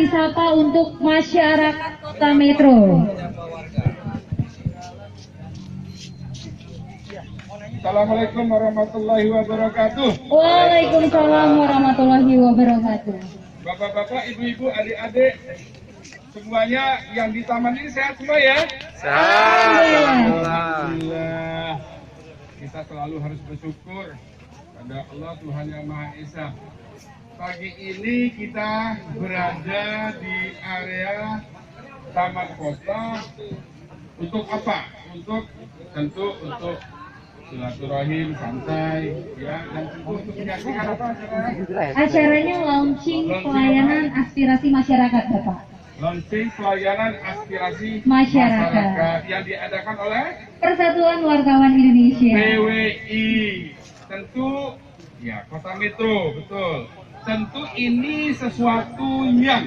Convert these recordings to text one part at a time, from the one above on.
disapa untuk masyarakat Kota Metro. Assalamualaikum warahmatullahi wabarakatuh. Waalaikumsalam warahmatullahi wabarakatuh. Bapak-bapak, ibu-ibu, adik-adik, semuanya yang di taman ini sehat semua ya? Alhamdulillah. Kita selalu harus bersyukur pada Allah Tuhan Yang Maha Esa. Pagi ini kita berada di area Taman Kota. Untuk apa? Tentu untuk silaturahim, santai, ya, dan tentu untuk menyaksikan apa acaranya? Acaranya launching pelayanan aspirasi masyarakat, Bapak. Launching pelayanan aspirasi Masyarakat yang diadakan oleh Persatuan Wartawan Indonesia. PWI. Tentu, ya, Kota Metro, betul. Tentu ini sesuatu yang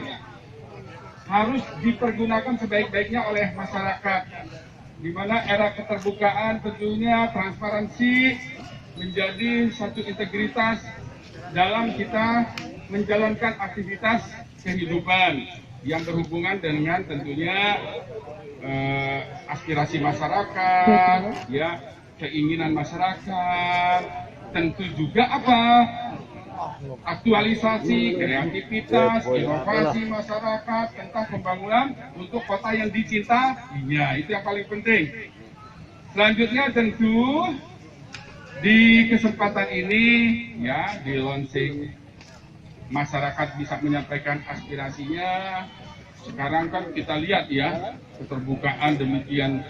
harus dipergunakan sebaik-baiknya oleh masyarakat, di mana era keterbukaan tentunya transparansi menjadi satu integritas dalam kita menjalankan aktivitas kehidupan yang berhubungan dengan tentunya aspirasi masyarakat, ya, keinginan masyarakat, tentu juga apa? Aktualisasi, kreativitas, inovasi masyarakat tentang pembangunan untuk kota yang dicintainya, itu yang paling penting. Selanjutnya tentu di kesempatan ini, ya, di launching masyarakat bisa menyampaikan aspirasinya. Sekarang kan kita lihat ya, keterbukaan demikian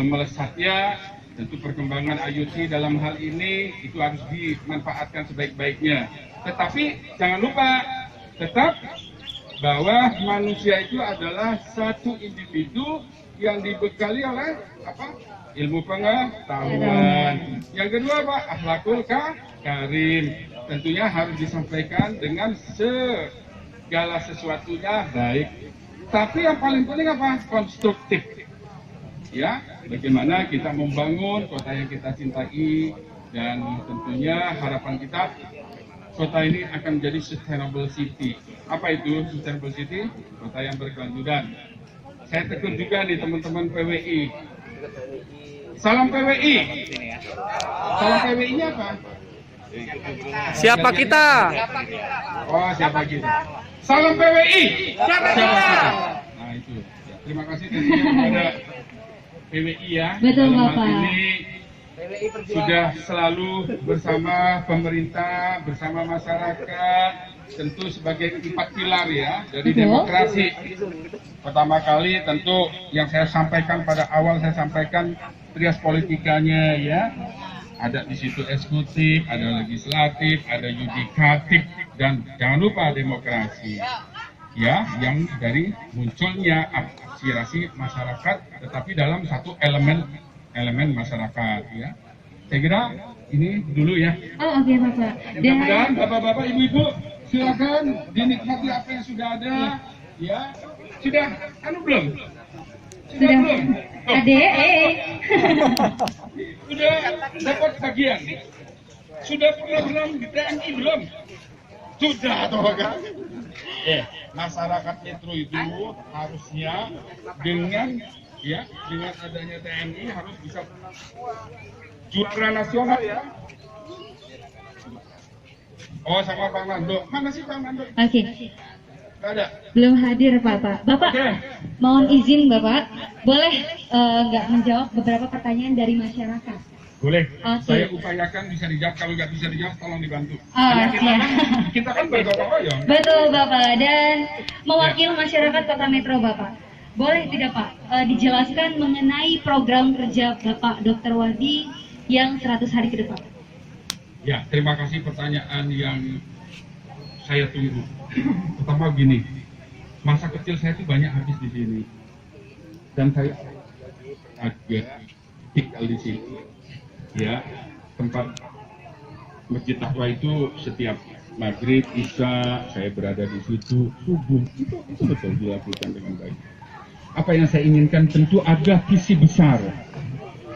melesatnya. Tentu perkembangan IoT dalam hal ini itu harus dimanfaatkan sebaik-baiknya. Tetapi jangan lupa tetap bahwa manusia itu adalah satu individu yang dibekali oleh ilmu pengetahuan. Yang kedua akhlakul karim. Tentunya harus disampaikan dengan segala sesuatunya baik. Tapi yang paling penting konstruktif. Ya, bagaimana kita membangun kota yang kita cintai, dan tentunya harapan kita kota ini akan menjadi sustainable city. Apa itu sustainable city? Kota yang berkelanjutan. Saya tegur juga nih teman-teman PWI. Salam PWI. Salam PWI-nya apa? Siapa kita? Oh, siapa kita? Salam PWI. Siapa kita? Nah, itu. Terima kasih kepada PWI ya. Betul, dalam Bapak. hal ini sudah selalu bersama pemerintah, bersama masyarakat, tentu sebagai 4 pilar ya dari demokrasi. Pertama kali tentu yang saya sampaikan pada awal, saya sampaikan trias politikanya ya. Ada di situ eksekutif, ada legislatif, ada yudikatif, dan jangan lupa demokrasi. Ya, yang dari munculnya aspirasi masyarakat, tetapi dalam satu elemen masyarakat, ya. Saya kira ini dulu ya. Oh, oke, Bapak. Mudah-mudahan bapak-bapak, ibu-ibu, silakan dinikmati apa yang sudah ada, ya. Sudah, belum? Sudah. Belum? Sudah dapat bagian? Sudah pernah di TNI belum? Sudah atau kan? Masyarakat Metro itu harusnya dengan adanya TNI harus bisa juara nasional ya. Oh, sama Bang Nando. Mana sih Bang Nando? Oke. Nggak ada. Belum hadir, Bapak. Bapak, mohon izin Bapak, boleh nggak menjawab beberapa pertanyaan dari masyarakat? Boleh. Oke. Saya upayakan bisa dijawab. Kalau nggak bisa dijawab, tolong dibantu. Oh, Karena siap. kita kan bergotong royong. Betul, Bapak. Dan mewakili masyarakat Kota Metro, Bapak. Boleh tidak, Pak, dijelaskan mengenai program kerja Bapak Dr. Wahdi yang 100 hari ke depan? Ya, terima kasih pertanyaan yang saya tunggu. Pertama gini, masa kecil saya itu banyak habis di sini. Dan saya agak tinggal di sini. Ya, tempat Masjid Taqwa itu setiap maghrib, isya, saya berada di situ, subuh, itu betul dilakukan dengan baik. Apa yang saya inginkan tentu ada visi besar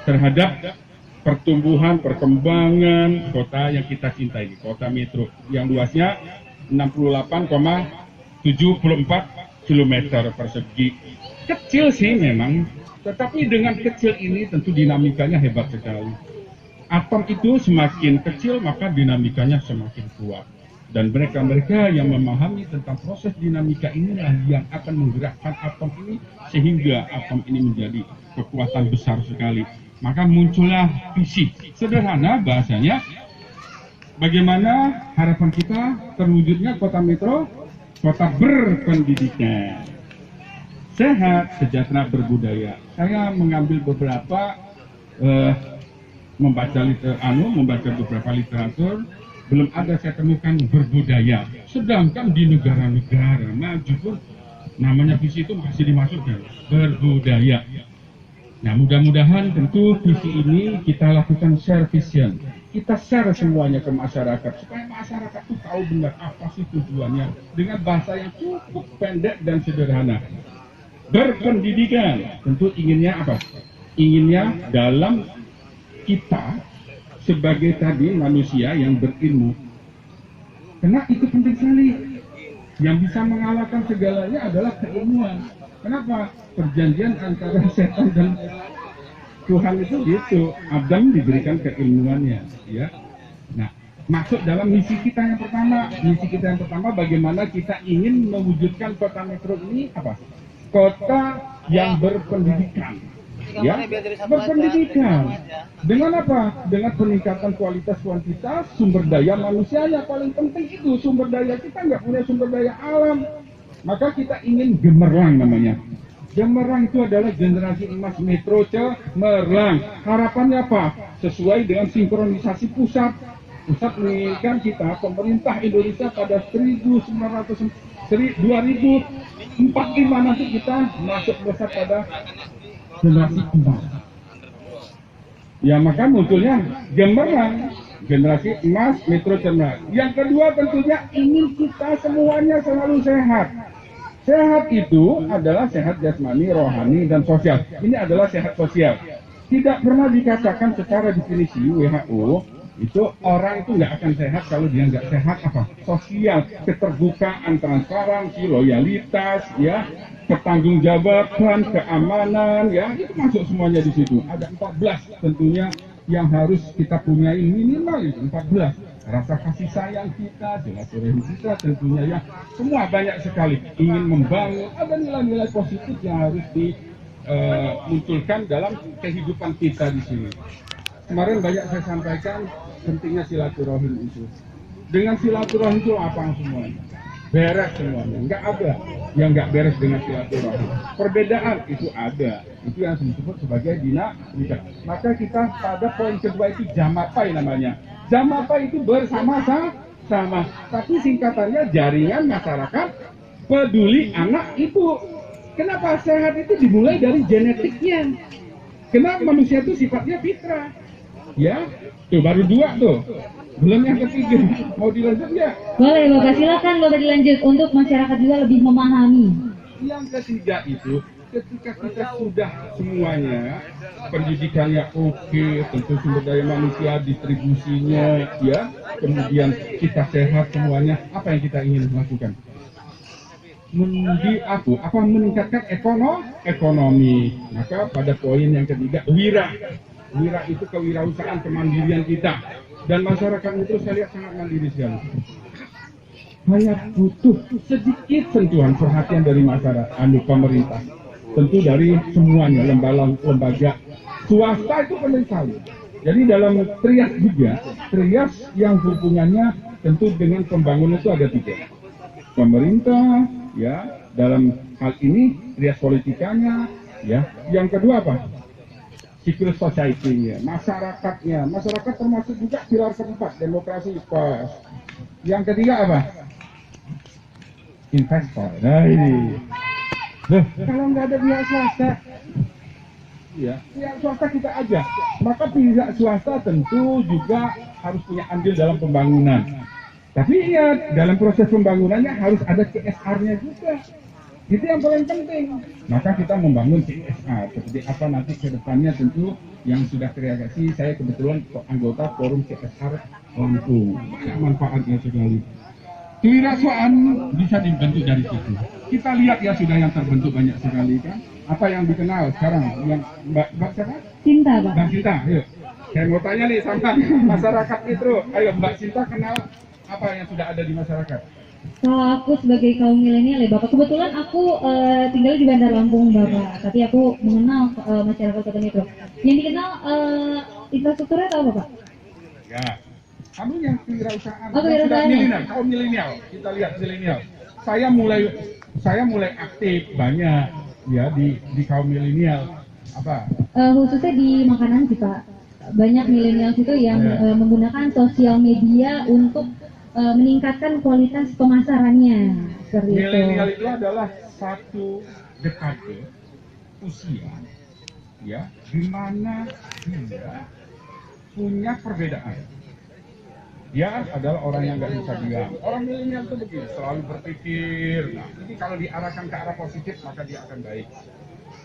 terhadap pertumbuhan, perkembangan kota yang kita cintai, kota Metro, yang luasnya 68,7 74 km persegi. Kecil sih memang, tetapi dengan kecil ini tentu dinamikanya hebat sekali. Atom itu semakin kecil maka dinamikanya semakin kuat. Dan mereka-mereka yang memahami tentang proses dinamika inilah yang akan menggerakkan atom ini sehingga atom ini menjadi kekuatan besar sekali. Maka muncullah visi. Sederhana bahasanya, bagaimana harapan kita terwujudnya kota metro, kota berpendidikan, sehat, sejahtera, berbudaya. Saya mengambil beberapa membaca beberapa literatur, belum ada saya temukan berbudaya. Sedangkan di negara-negara maju pun namanya visi itu masih dimasukkan berbudaya. Nah, mudah-mudahan tentu visi ini kita lakukan share vision. Kita share semuanya ke masyarakat supaya masyarakat itu tahu benar apa sih tujuannya dengan bahasa yang cukup pendek dan sederhana. Berpendidikan tentu inginnya apa? Inginnya dalam kita sebagai tadi manusia yang berilmu, karena itu penting sekali. Yang bisa mengalahkan segalanya adalah keilmuan. Kenapa? Perjanjian antara setan dan Tuhan itu gitu. Adam diberikan keilmuannya, ya. Nah, masuk dalam misi kita yang pertama. Misi kita yang pertama, bagaimana kita ingin mewujudkan kota metro ini apa? Kota yang berpendidikan. Ya, berpendidikan. Dengan apa? Dengan peningkatan kualitas kuantitas sumber daya manusianya. Paling penting itu sumber daya kita nggak punya sumber daya alam. Maka kita ingin gemerlang namanya. Gemerlang itu adalah generasi emas metro cemerlang. Harapannya apa? Sesuai dengan sinkronisasi pusat. Pusat menginginkan kita pemerintah Indonesia pada 2045 nanti kita masuk besar pada generasi emas. Ya, maka munculnya gemerlang, generasi emas metro cemerlang. Yang kedua tentunya ingin kita semuanya selalu sehat. Sehat itu adalah sehat jasmani, rohani, dan sosial. Ini adalah sehat sosial. Tidak pernah dikatakan secara definisi WHO itu orang itu nggak akan sehat kalau dia nggak sehat apa? Sosial, keterbukaan, transparansi, loyalitas, ya, pertanggungjawaban, keamanan, ya, itu masuk semuanya di situ. Ada 14 tentunya yang harus kita punyai, minimal itu 14. Rasa kasih sayang kita, silaturahmi kita tentunya, ya, semua banyak sekali. Ingin membangun, ada nilai-nilai positif yang harus dimunculkan dalam kehidupan kita di sini. Kemarin banyak saya sampaikan pentingnya silaturahim itu. Dengan silaturahim itu apa semuanya? Beres semuanya. Enggak ada yang enggak beres dengan silaturahim. Perbedaan itu ada. Itu yang disebut sebagai dinamika. Maka kita pada poin kedua itu jamapai namanya. Jamapai itu bersama-sama. Tapi singkatannya jaringan masyarakat peduli anak ibu. Kenapa sehat itu dimulai dari genetiknya? Kenapa manusia itu sifatnya fitrah? Ya, tuh baru 2 tuh. Belum yang ketiga. Mau dilanjut ya? Boleh Bapak, silakan Bapak dilanjut untuk masyarakat juga lebih memahami. Yang ketiga itu ketika kita sudah semuanya pendidikannya oke, tentu sumber daya manusia, distribusinya, ya, kemudian kita sehat semuanya, apa yang kita ingin lakukan? Meningkatkan ekonomi. Maka pada poin yang ketiga, wira itu kewirausahaan, kemandirian kita. Dan masyarakat itu saya lihat sangat mandiri sekali. Hanya butuh sedikit sentuhan perhatian dari masyarakat, pemerintah. Tentu dari semuanya, lembaga swasta itu penting sekali. Jadi dalam trias juga, trias yang hubungannya tentu dengan pembangunan itu ada 3. Pemerintah, ya, dalam hal ini trias politikanya, ya. Yang kedua apa? Civil society-nya, masyarakatnya. Masyarakat termasuk juga pilar keempat, demokrasi pas. Yang ketiga apa? Investor. Nah ini. Loh, kalau nggak ada pihak swasta, ya, pihak swasta kita aja. Maka pihak swasta tentu juga harus punya andil dalam pembangunan. Tapi ingat, dalam proses pembangunannya harus ada CSR-nya juga. Itu yang paling penting. Maka kita membangun CSR. Seperti apa nanti ke depannya tentu yang sudah kreasi, saya kebetulan anggota forum CSR Lampung. Banyak manfaatnya sekali. kewirausahaan bisa dibentuk dari situ. Kita lihat ya sudah yang terbentuk banyak sekali kan. Apa yang dikenal sekarang? Yang Mbak siapa? Cinta, Pak. Mbak Cinta, ayo. Saya mau tanya nih sama masyarakat Metro. Ayo Mbak Cinta kenal apa yang sudah ada di masyarakat? Kalau aku sebagai kaum milenial ya Bapak, kebetulan aku tinggal di Bandar Lampung Bapak, tapi aku mengenal masyarakat Kota Metro. Yang dikenal infrastrukturnya tahu Bapak? Ya, kamu yang kewirausahaan. Oh, kewirausahaan. Milenial, kaum milenial. Kita lihat milenial. Saya mulai aktif banyak ya di kaum milenial. Apa? Khususnya di makanan sih Pak. Banyak milenial itu yang menggunakan sosial media untuk meningkatkan kualitas pemasarannya. Seperti itu. Milenial itu adalah satu dekade usia ya di mana dia punya perbedaan. Dia adalah orang yang nggak bisa diam. Orang milenial itu begini, selalu berpikir. Nah, ini kalau diarahkan ke arah positif maka dia akan baik.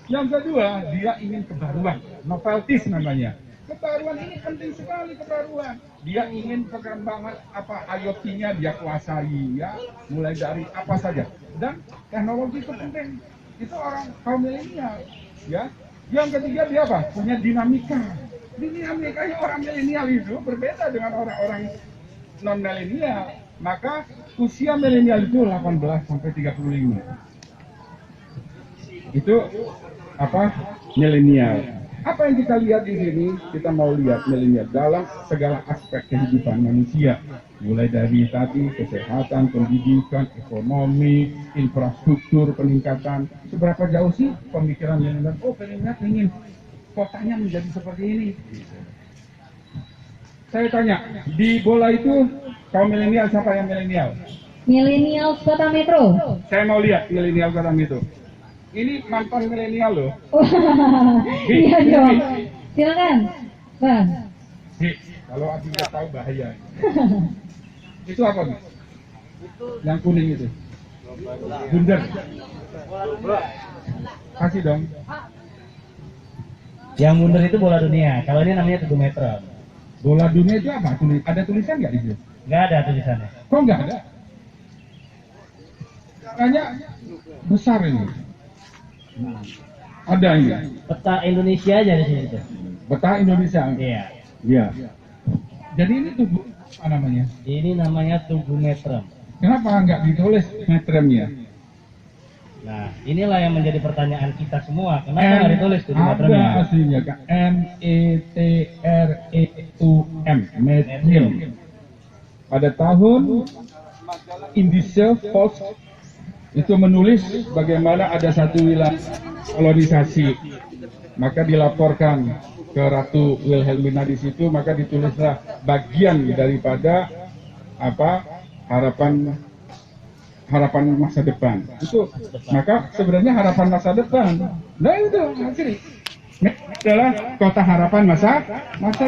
Yang kedua, dia ingin kebaruan, novelties namanya. Kebaruan ini penting sekali, kebaruan. Dia ingin perkembangan apa IoT-nya dia kuasai ya, mulai dari apa saja. Dan teknologi itu penting. Itu orang kaum milenial ya. Yang ketiga dia apa? Punya dinamika. Dinamikanya orang milenial itu berbeda dengan orang-orang non milenial. Maka usia milenial itu 18 sampai 35. Itu apa? Milenial. Apa yang kita lihat di sini? Kita mau lihat milenial dalam segala aspek kehidupan manusia, mulai dari tadi kesehatan, pendidikan, ekonomi, infrastruktur, peningkatan. Seberapa jauh sih pemikiran milenial? Oh, milenial ingin kotanya menjadi seperti ini. Saya tanya, di bola itu kaum milenial siapa yang milenial? Milenial Kota Metro. Saya mau lihat milenial Kota Metro. Ini mantan milenial loh. Iya dong. Silakan, Bang. Kalau aku nggak tahu bahaya. Itu apa nih? Yang kuning itu. Bundar. Kasih dong. Yang mundur itu bola dunia. Kalau ini namanya Tugu Metro. Bola dunia itu apa? Ada tulisan nggak di situ? Nggak ada tulisannya. Kok nggak ada? Kayaknya besar ini. Ada ini. Peta Indonesia aja di sini tuh. Peta Indonesia. Iya. Iya. Jadi ini tuh apa namanya? Ini namanya Tugu Metro. Kenapa nggak ditulis metremnya? Nah, inilah yang menjadi pertanyaan kita semua. Kenapa nggak ditulis Tugu Metronya? Ada aslinya Kak. METREUM. Metrem. Pada tahun Indische Volks itu menulis bagaimana ada satu wilayah kolonisasi, maka dilaporkan ke Ratu Wilhelmina di situ, maka ditulislah bagian daripada apa harapan masa depan itu, maka sebenarnya harapan masa depan, nah itu asli adalah kota harapan masa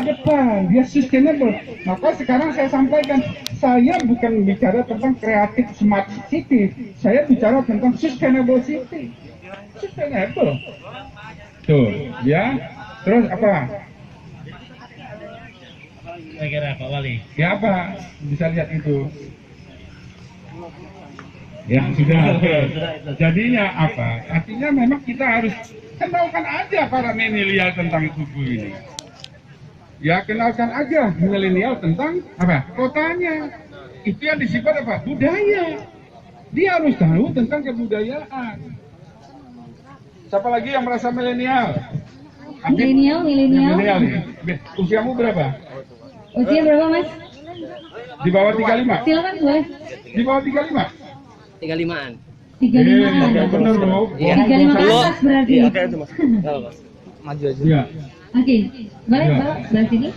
depan, dia sustainable. Maka sekarang saya sampaikan, saya bukan bicara tentang kreatif smart city, saya bicara tentang sustainable city. Sustainable. Tuh, ya. Terus apa? Kira-kira Pak Wali. Ya apa? Bisa lihat itu. Ya sudah. Jadinya apa? Artinya memang kita harus kenalkan aja para milenial tentang tubuh ini. Ya kenalkan aja milenial tentang apa? Kotanya. Itu yang disebut apa? Budaya. Dia harus tahu tentang kebudayaan. Siapa lagi yang merasa milenial? Milenial. Milenial ya. Usiamu berapa? Usia berapa Mas? Di bawah 35? Silakan boleh. Di bawah 35? 35-an. 35-an. Ya benar dong. 35 ke atas berarti. Iya, oke itu Mas. Maju aja. Iya. Oke. Boleh Ya. Bapak sebelah sini.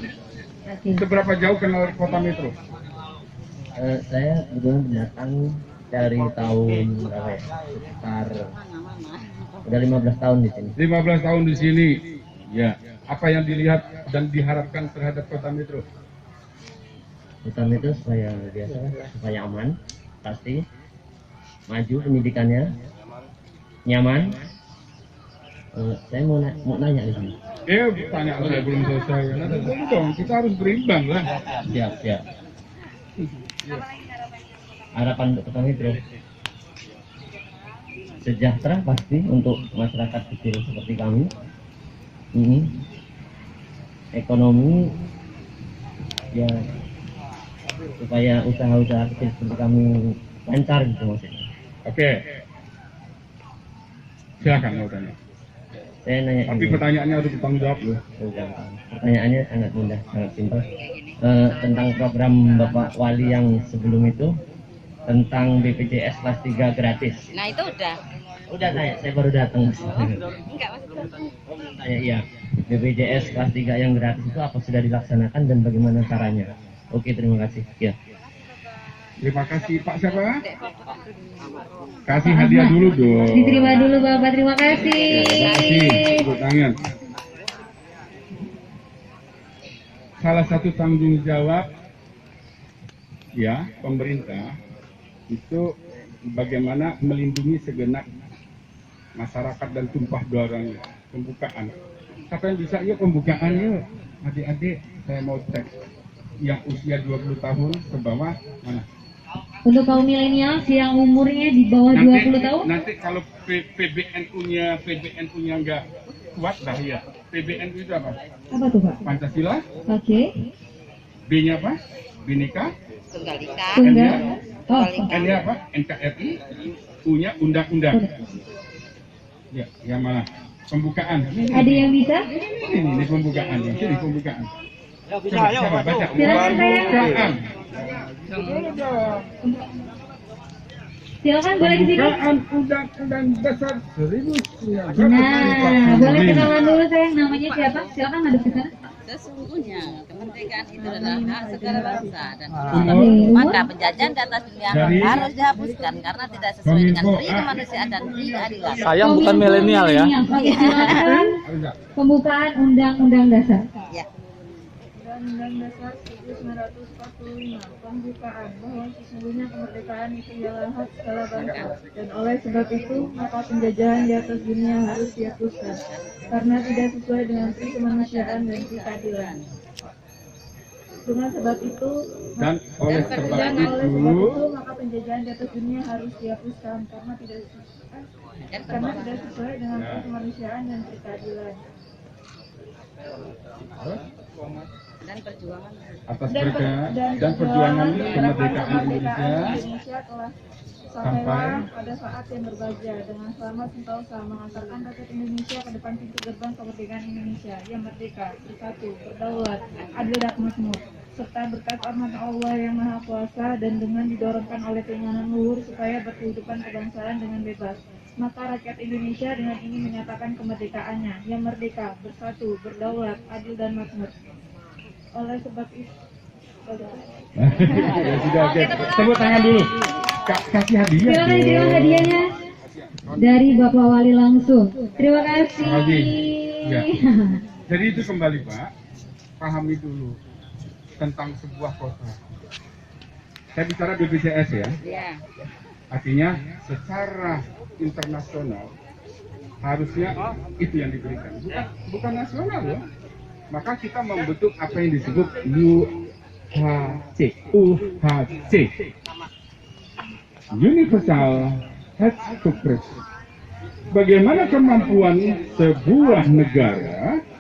Oke. Seberapa jauh kenal kota Metro? Saya kebetulan pendatang dari tahun berapa ya? Sekitar udah 15 tahun di sini. 15 tahun di sini. Ya. Apa yang dilihat dan diharapkan terhadap kota Metro? Utama itu supaya biasa, supaya aman, pasti, maju pendidikannya, nyaman. Saya mau nanya di sini. Tanya saya belum selesai. Nah, tentu dong, kita harus berimbang lah. Siap. harapan untuk Kota Metro sejahtera pasti untuk masyarakat kecil seperti kami. Ini ekonomi ya supaya usaha-usaha kecil seperti kami lancar gitu maksudnya. Oke. Silakan mau tanya. Saya nanya Tapi ini. pertanyaannya harus ditanggung jawab loh. Pertanyaannya sangat mudah, sangat simpel. Tentang program Bapak Wali yang sebelum itu tentang BPJS kelas 3 gratis. Nah itu udah. Udah saya baru datang. Enggak maksudnya. Tanya iya. BPJS kelas 3 yang gratis itu apa sudah dilaksanakan dan bagaimana caranya? Oke, terima kasih. Ya. Terima kasih Pak siapa? Kasih hadiah dulu dong. Diterima dulu Bapak, terima kasih. Terima kasih. Tepuk tangan. Salah satu tanggung jawab ya pemerintah itu bagaimana melindungi segenap masyarakat dan tumpah darahnya. Pembukaan. Siapa yang bisa? Yuk pembukaan yuk. Adik-adik saya mau cek yang usia 20 tahun ke bawah mana? Untuk kaum milenial yang umurnya di bawah 20 tahun, Nanti kalau PBNU-nya nggak kuat dah ya. PBNU itu apa? apa tuh Pak? Pancasila. Oke. B-nya apa? Bhinneka. Tunggal Ika. Tunggal. Oh, N-nya apa? NKRI. U-nya undang-undang. Ya, yang mana? Pembukaan. ada yang bisa? Ini pembukaan. Ini pembukaan. Coba baca. Silakan, Pembukaan. Silakan boleh di sini. Pembukaan Undang-Undang Dasar 1945. Nah, boleh kenalan dulu sayang, namanya siapa? Silakan hadap ke sana. Sesungguhnya kemerdekaan itu adalah hak segala bangsa dan Umur. maka penjajahan di atas dunia Dari- harus dihapuskan karena tidak sesuai dengan kemanusiaan dan keadilan. Sayang bukan milenial ya. Oke, silakan. Pembukaan Undang-Undang Dasar. Ya. Undang-Undang Dasar 1945 pembukaan bahwa sesungguhnya kemerdekaan itu ialah hak segala bangsa dan oleh sebab itu maka penjajahan di atas dunia harus dihapuskan karena tidak sesuai dengan kemanusiaan dan keadilan. Dengan sebab itu Dan oleh sebab dan oleh sebab itu itu maka penjajahan di atas dunia harus dihapuskan karena tidak sesuai dengan kemanusiaan dan keadilan. Dan perjuangan atas dan perjuangan kemerdekaan Indonesia telah sampailah pada saat yang berbahagia dengan selamat sentosa mengantarkan rakyat Indonesia ke depan pintu gerbang kemerdekaan Indonesia yang merdeka, bersatu, berdaulat, adil dan makmur, serta berkat amanat Allah yang Maha Kuasa dan dengan didorongkan oleh keinginan luhur supaya berkehidupan kebangsaan dengan bebas. Maka rakyat Indonesia dengan ini menyatakan kemerdekaannya yang merdeka, bersatu, berdaulat, adil dan makmur. Oleh sebab itu ya sudah oke. Tepuk tangan dulu. Kasih hadiah. Silakan dong. diterima hadiahnya dari Bapak Wali langsung. Terima kasih. Terima kasih. Ya. Jadi itu kembali Pak, pahami dulu tentang sebuah kota. Saya bicara BPJS ya. ya. Artinya secara internasional harusnya itu yang diberikan, bukan nasional loh. Maka kita membentuk apa yang disebut UHC, Universal Health Coverage. Bagaimana kemampuan sebuah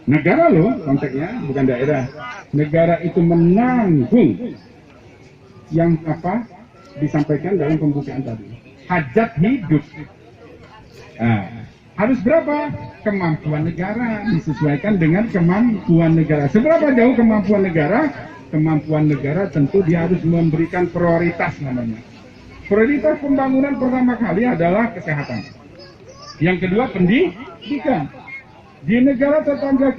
negara loh konteksnya, bukan daerah, negara itu menanggung yang apa disampaikan dalam pembukaan tadi, hajat hidup. Nah, harus berapa? Kemampuan negara disesuaikan dengan kemampuan negara. Seberapa jauh kemampuan negara? Kemampuan negara tentu dia harus memberikan prioritas namanya. Prioritas pembangunan pertama kali adalah kesehatan. Yang kedua pendidikan. Di negara tetangga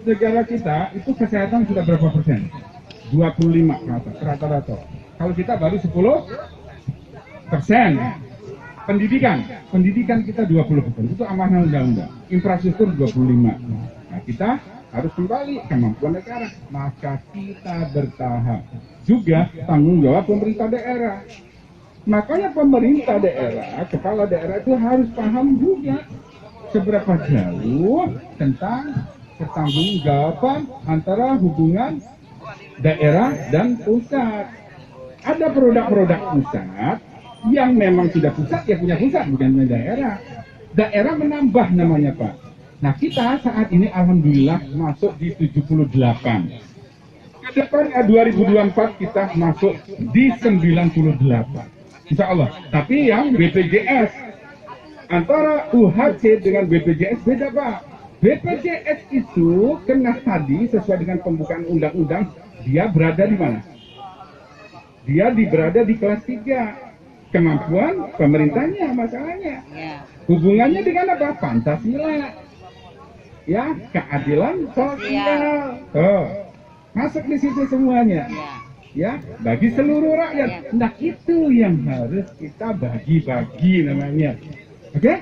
negara kita itu kesehatan sudah berapa persen? 25 rata-rata. Kalau kita baru 10%. Pendidikan kita 20%, itu amanah undang-undang. Infrastruktur 25%. Nah, kita harus kembali kemampuan negara. Maka kita bertahap. Juga tanggung jawab pemerintah daerah. Makanya pemerintah daerah, kepala daerah itu harus paham juga seberapa jauh tentang pertanggungjawaban antara hubungan daerah dan pusat. Ada produk-produk pusat yang memang sudah pusat, ya punya pusat, bukan punya daerah. Daerah menambah namanya Pak. Nah kita saat ini alhamdulillah masuk di 78. Ke depannya 2024 kita masuk di 98. Insya Allah. Tapi yang BPJS antara UHC dengan BPJS beda Pak. BPJS itu kena tadi sesuai dengan pembukaan undang-undang, dia berada di mana? Dia berada di kelas 3. Kemampuan pemerintahnya masalahnya. Hubungannya dengan apa? Pancasila. Ya, keadilan sosial. Oh, masuk di situ semuanya. Ya, bagi seluruh rakyat. Nah, itu yang harus kita bagi-bagi namanya. Oke?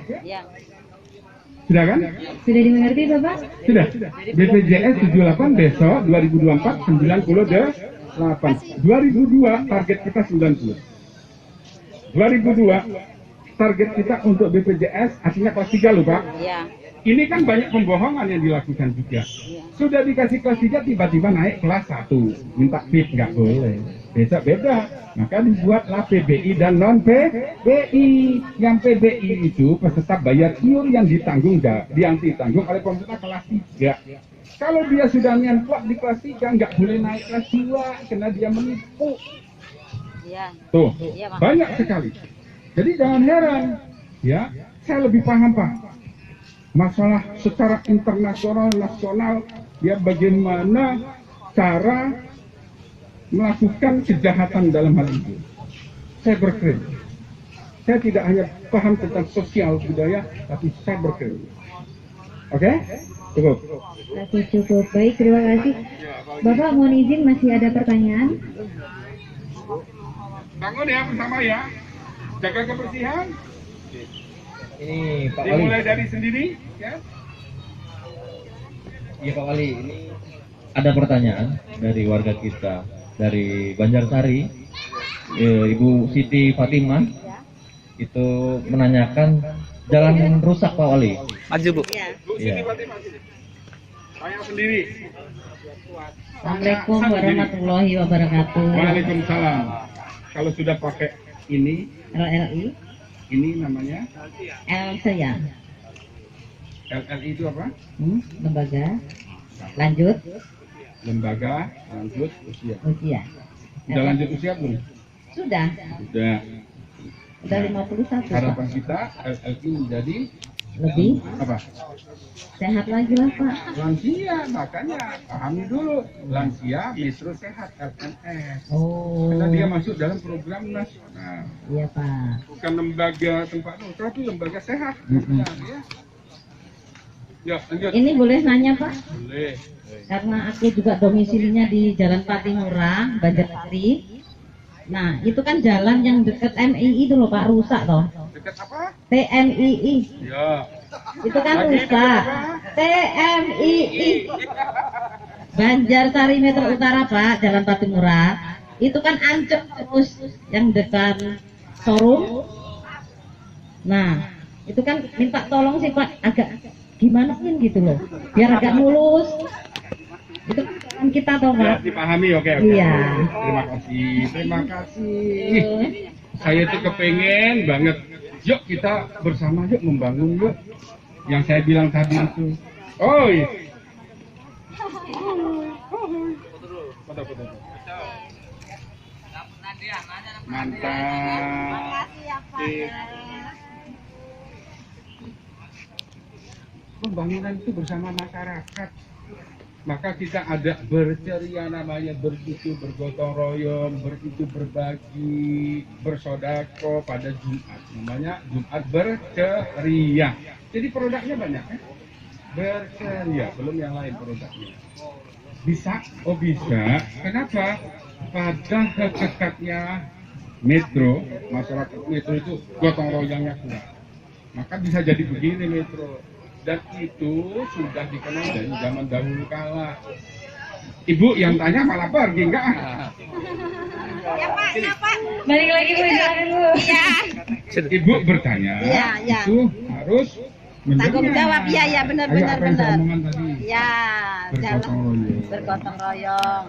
Sudah kan? Sudah dimengerti Bapak? Sudah. BPJS 78 besok 2024 98. 2002 target kita 90. 2002 target kita untuk BPJS artinya kelas 3 loh Pak. Ini kan banyak pembohongan yang dilakukan juga. Sudah dikasih kelas 3 tiba-tiba naik kelas 1. Minta PIP nggak boleh. Besok beda. Maka dibuatlah PBI dan non PBI. Yang PBI itu peserta bayar iur yang ditanggung oleh pemerintah kelas 3. Kalau dia sudah nyemplok di kelas 3 nggak boleh naik kelas 2 karena dia menipu. Tuh, banyak sekali. Jadi jangan heran, ya. Saya lebih paham Pak. Masalah secara internasional, nasional, ya bagaimana cara melakukan kejahatan dalam hal itu. Saya berkredit. Saya tidak hanya paham tentang sosial budaya, tapi saya berkredit. Oke? Cukup. Oke, cukup. Baik, terima kasih. Bapak mohon izin masih ada pertanyaan? Bangun ya bersama ya. Jaga kebersihan. Ini Pak Wali. Dimulai dari sendiri, ya. Iya Pak Wali, ini ada pertanyaan dari warga kita dari Banjarsari, Ibu Siti Fatimah, itu menanyakan jalan rusak Pak Wali. Maju Bu. Bu Siti Fatimah. Saya sendiri. Assalamualaikum warahmatullahi wabarakatuh. Waalaikumsalam. Kalau sudah pakai ini namanya Saya LLI itu apa? lembaga lanjut Lembaga lanjut usia. usia. Sudah lanjut usia belum? Sudah Sudah. 51. Harapan kita LLI menjadi Lebih apa? sehat lagi lah Pak. Lansia, makanya pahami dulu. Lansia Metro Sehat LNS. Oh, Karena dia masuk dalam program nasional. iya Pak. Bukan lembaga tempat nongkrong, itu lembaga sehat. Ya. Ya, lanjut. Ini boleh nanya Pak? Boleh. Karena aku juga domisilinya di Jalan Patimura, Banjarsari. Nah, itu kan jalan yang dekat MII itu loh Pak, rusak toh. Dekat apa? TMII. Ya. Itu kan Lagi dekat rusak. apa? TMII. Banjarsari Metro Utara Pak, Jalan Patimura. Itu kan ancur terus yang dekat showroom. Nah, itu kan minta tolong sih Pak, agak gimana pun gitu loh, biar agak mulus. Itu kan kita toh Ya, Pak. dipahami, oke. Iya. Terima kasih. Saya tuh kepengen banget. Yuk kita bersama yuk membangun yuk. Yang saya bilang tadi itu. Oh iya. Mantap. Pembangunan itu bersama masyarakat. Maka kita ada berceria namanya, bercucu, bergotong royong, beritu berbagi, bersodako pada Jumat. Namanya Jumat berceria. Jadi produknya banyak ya? Berceria, belum yang lain produknya. Bisa? Oh bisa. Kenapa? Pada hakikatnya Metro, masyarakat Metro itu gotong royongnya kuat. Maka bisa jadi begini Metro. Dan itu sudah dikenal dari zaman dahulu kala. Ibu yang tanya malah pergi enggak? Balik lagi Bu, silakan Bu. Ibu bertanya, Iya. itu harus mendengar. Tanggung jawab, iya, iya, benar, Ayo, benar, apa yang saya benar. omongkan tadi? Ya, Bergotong royong. bergotong royong.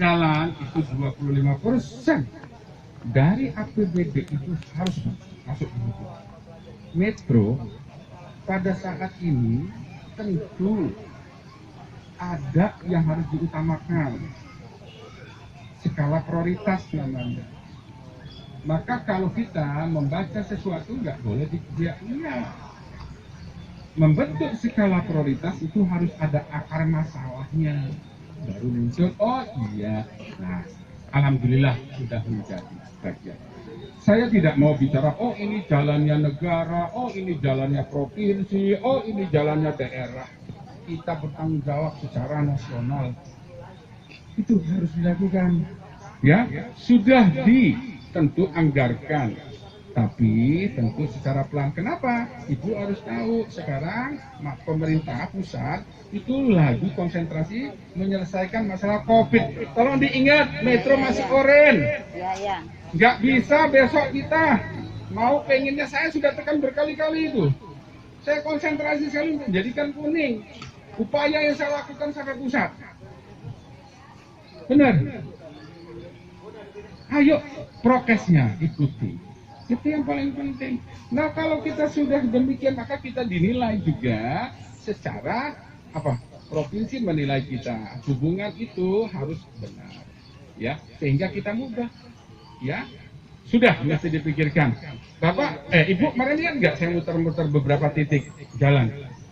jalan itu 25% dari APBD itu harus masuk di situ. Metro pada saat ini tentu ada yang harus diutamakan, skala prioritas namanya. Maka kalau kita membaca sesuatu nggak boleh iya. Membentuk skala prioritas itu harus ada akar masalahnya, baru muncul oh iya. Nah, alhamdulillah sudah menjadi bagian. Saya tidak mau bicara oh ini jalannya negara, oh ini jalannya provinsi, oh ini jalannya daerah. Kita bertanggung jawab secara nasional. Itu harus dilakukan. Ya, sudah tentu anggarkan. Tapi tentu secara pelan. Kenapa? Ibu harus tahu sekarang pemerintah pusat itu lagi konsentrasi menyelesaikan masalah COVID. Tolong diingat, Metro masih oranye. Nggak bisa besok kita mau pengennya, saya sudah tekan berkali-kali itu. Saya konsentrasi sekali menjadikan kuning. Upaya yang saya lakukan sampai pusat. Benar. Ayo prokesnya ikuti. Itu yang paling penting. Nah kalau kita sudah demikian maka kita dinilai juga secara provinsi menilai kita. Hubungan itu harus benar. Ya, sehingga kita mudah. Ya, sudah mesti dipikirkan. Bapak, Ibu kemarin lihat nggak saya muter-muter beberapa titik jalan?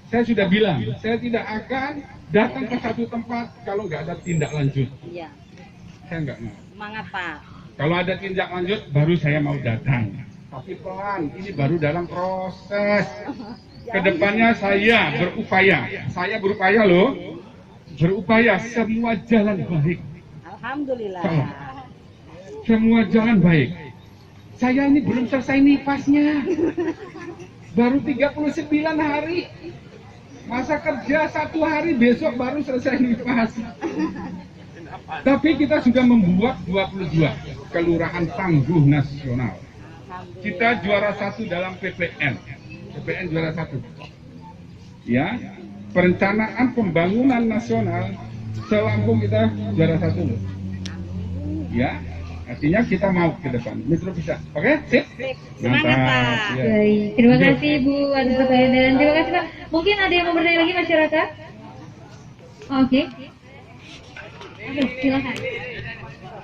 Saya sudah bilang, saya tidak akan datang ke satu tempat kalau nggak ada tindak lanjut. Iya. Saya nggak mau. Semangat Pak. Kalau ada tindak lanjut, baru saya mau datang. Tapi pelan, ini baru dalam proses. Kedepannya saya berupaya loh, berupaya semua jalan baik. Alhamdulillah. Semua jalan baik. Saya ini belum selesai nifasnya. Baru 39 hari. Masa kerja 1 hari, besok baru selesai nifas. Tapi kita sudah membuat 22 kelurahan tangguh nasional. Kita juara 1 dalam PPN juara 1. Ya, perencanaan pembangunan nasional Selampung kita juara 1 loh. Ya, artinya kita mau ke depan. Metro bisa. Oke, sip. Semangat Pak. Ya. Baik, terima kasih Bu atas pertanyaan dan terima kasih Pak. Mungkin ada yang mau bertanya lagi masyarakat? Oke. Oke, silakan.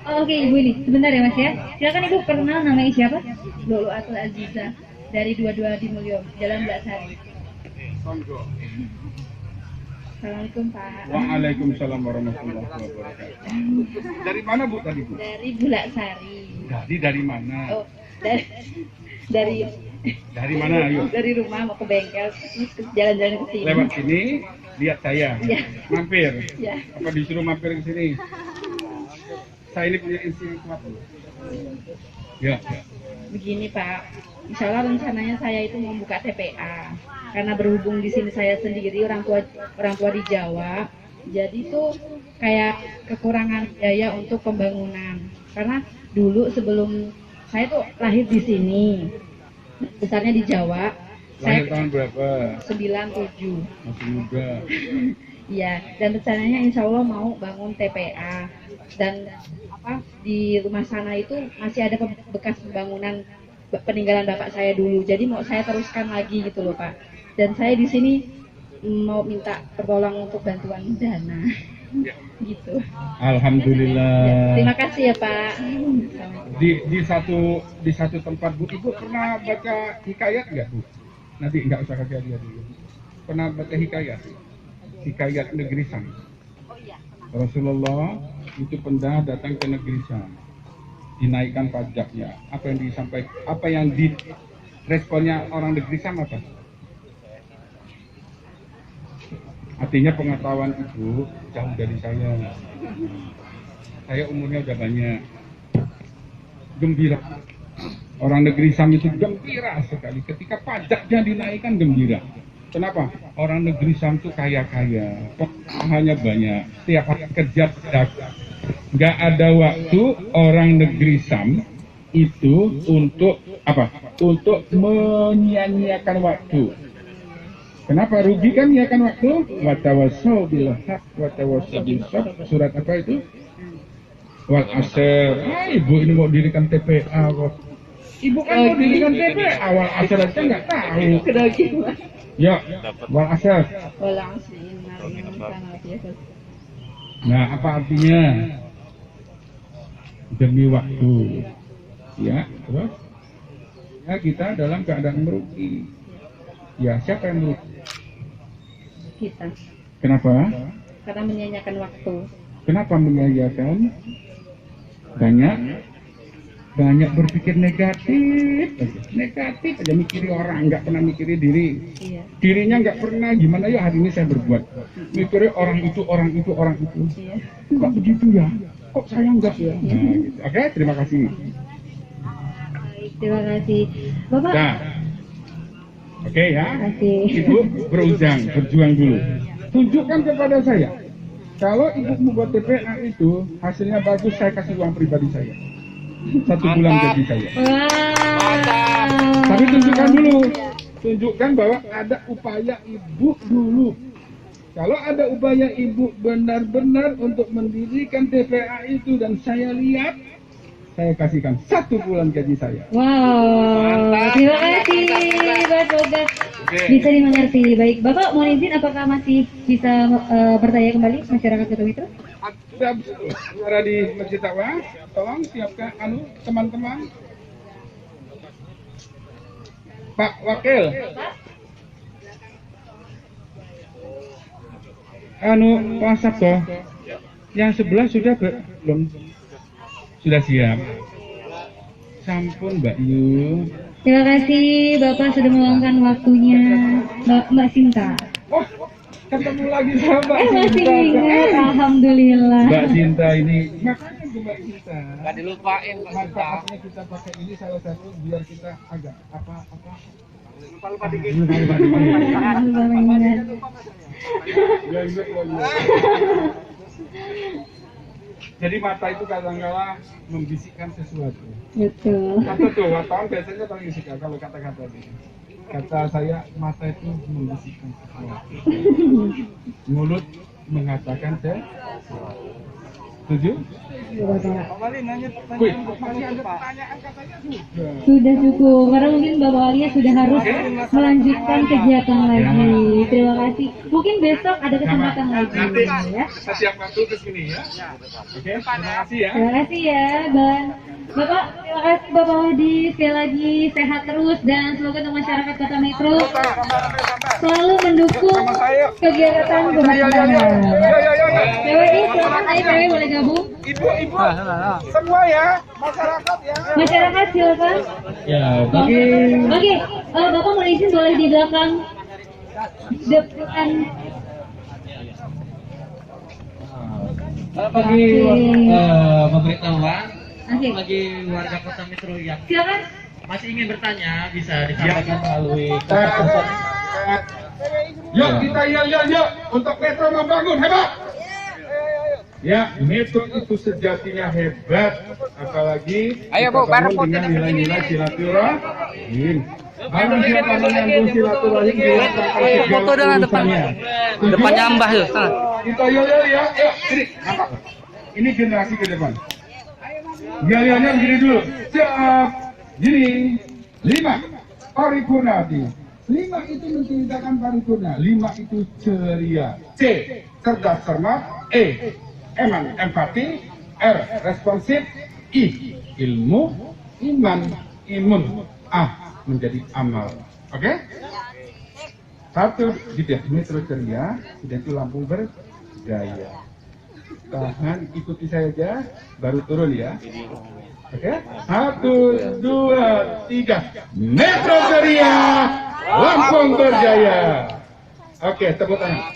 Oke Ibu ini, sebentar ya Mas ya. Silakan Ibu, perkenal namanya siapa? Lulu Atul Aziza dari 22 di Mulyo, Jalan Blaksari. Assalamualaikum Pak. Waalaikumsalam warahmatullahi wabarakatuh. Dari mana Bu tadi Bu? Dari Bulaksari. Dari mana? Oh, dari Mana? Ayo. Dari rumah mau ke bengkel, terus jalan-jalan ke sini. Lewat sini, lihat saya. Iya. Mampir. Ya. Apa disuruh mampir ke sini? Saya ini punya insting kuat. Ya. Begini Pak, insya Allah rencananya saya itu mau buka TPA. Karena berhubung di sini saya sendiri orang tua di Jawa, jadi tuh kayak kekurangan biaya untuk pembangunan. Karena dulu sebelum saya tuh lahir di sini, besarnya di Jawa. Lahir tahun berapa? 97. Masih muda. Iya, dan rencananya insya Allah mau bangun TPA. Dan di rumah sana itu masih ada bekas pembangunan peninggalan bapak saya dulu. Jadi mau saya teruskan lagi gitu loh Pak. Dan saya di sini mau minta pertolongan untuk bantuan dana. Gitu. Alhamdulillah. Ya, terima kasih ya Pak. Di satu tempat Bu, Ibu pernah baca hikayat nggak Bu? Nanti nggak usah kaget dia dulu. Pernah baca hikayat? Hikayat Negeri Sam. Rasulullah itu pernah datang ke Negeri Sam, dinaikkan pajaknya. Apa yang disampaikan? Apa yang responnya orang Negeri Sam apa? Artinya pengetahuan Ibu jauh dari saya. Saya umurnya udah banyak. Gembira. Orang Negeri Sam itu gembira sekali ketika pajaknya dinaikkan, gembira. Kenapa? Orang Negeri Sam itu kaya-kaya, pengalamannya banyak, setiap hari kerja pedagang. Nggak ada waktu orang Negeri Sam itu untuk apa? Untuk menyia-nyiakan waktu. Kenapa? Rugi kan nyiakan waktu? Watawasau bil haq watawasau bis sabr. Surat apa itu? Wal asr. Ibu ini mau dirikan TPA kok. Ibu kan mau dirikan TPA, wal asr aja nggak tahu. Kedogi Pak. Ya, wal asr. Walang sinar sangat biasa. Nah, apa artinya? Demi waktu. Ya, terus? Ya, kita dalam keadaan merugi. Ya, siapa yang merugi? Kita. Kenapa? Karena menyanyiakan waktu. Kenapa menyanyiakan? Banyak berpikir negatif aja mikiri orang, nggak pernah mikiri diri. Iya. Dirinya nggak pernah, gimana ya hari ini saya berbuat, mikirnya orang itu. Iya. Kok begitu ya, kok saya enggak ya. Nah, gitu. Oke, terima kasih. Baik, terima kasih. Bapak. Nah, oke ya, Terima kasih. Ibu berjuang dulu, tunjukkan kepada saya kalau ibu membuat TPA itu hasilnya bagus, saya kasih uang pribadi saya 1 bulan gaji saya. Tapi tunjukkan bahwa ada upaya ibu dulu. Kalau ada upaya ibu benar-benar untuk mendirikan TPA itu dan saya lihat, saya kasihkan 1 bulan gaji saya. Wow, terima kasih Mas Boga. Bisa dimengerti. Baik, Bapak mohon izin apakah masih bisa bertanya kembali masyarakat Kota Metro? Sudah suara di Masjid Taqwa, tolong siapkan teman-teman. Pak Wakil. Pak Sabto. Yang sebelah sudah belum? Sudah siap. Sampun Mbak Yu. Terima kasih Bapak sudah meluangkan waktunya. Mbak Sinta. Oh, ketemu lagi sama Mbak Masih Sinta. ingat, Alhamdulillah. Mbak Sinta ini, makanya Mbak Sinta. Nggak dilupain Pak Sinta. Manfaatnya kita pakai ini salah satu biar kita agak apa-apa. Lupa dikit. Alhamdulillah. Ya, iya. Jadi mata itu kadang-kala membisikkan sesuatu. Betul. Kata tuh, wartawan biasanya paling suka kalau kata-kata ini. Kata saya, mata itu membisikkan sesuatu. Mulut mengatakan sesuatu. Setuju? Wih, masih ada pertanyaan katanya sudah. Sudah cukup, karena mungkin Bapak Walia sudah harus melanjutkan kegiatan lagi. Terima kasih. Mungkin besok ada kesempatan lagi ya. Kita siapkan dulu ke sini ya. Oke, terima kasih ya. Terima kasih ya, Bang. Bapak, terima kasih Bapak Wadi. Sekali lagi sehat terus dan semoga untuk masyarakat Kota Metro selalu mendukung kegiatan pembangunan. PWI, silakan ayo PWI boleh gabung. Ibu, semua ya, masyarakat ya. Masyarakat silakan. Ya, Oke, Bapak mau izin boleh di belakang depan. bagi pemberitahuan Oke, bagi warga Kota Metro yang silakan. masih ingin bertanya bisa disampaikan melalui Yuk kita yuk untuk Metro membangun hebat. Ya, Metro itu sejatinya hebat, apalagi Ayo, kita Bu, bareng, bangun Bu, dengan kita nilai-nilai silaturahim. Barang siapa menyambung silaturahim dilakukan foto dengan depan. Depannya Mbah tuh, sana. Kita yuk ya, sini, nampak. Ini generasi ke depan. Ya, begini dulu. Siap. Gini. 5. Paripurna. 5 itu menceritakan paripurna. 5 itu ceria. C. Cerdas cermat. E. Empati. R. Responsif. I. Ilmu. Imun. A. Menjadi amal. Oke? 1. Gitu ya. Metro ceria. Sudah itu lampu bergaya. Tahan, ikuti saya aja, baru turun ya. Oke? 1, 2, 3. Metro ceria, Lampung berjaya. Oke, tepuk tangan.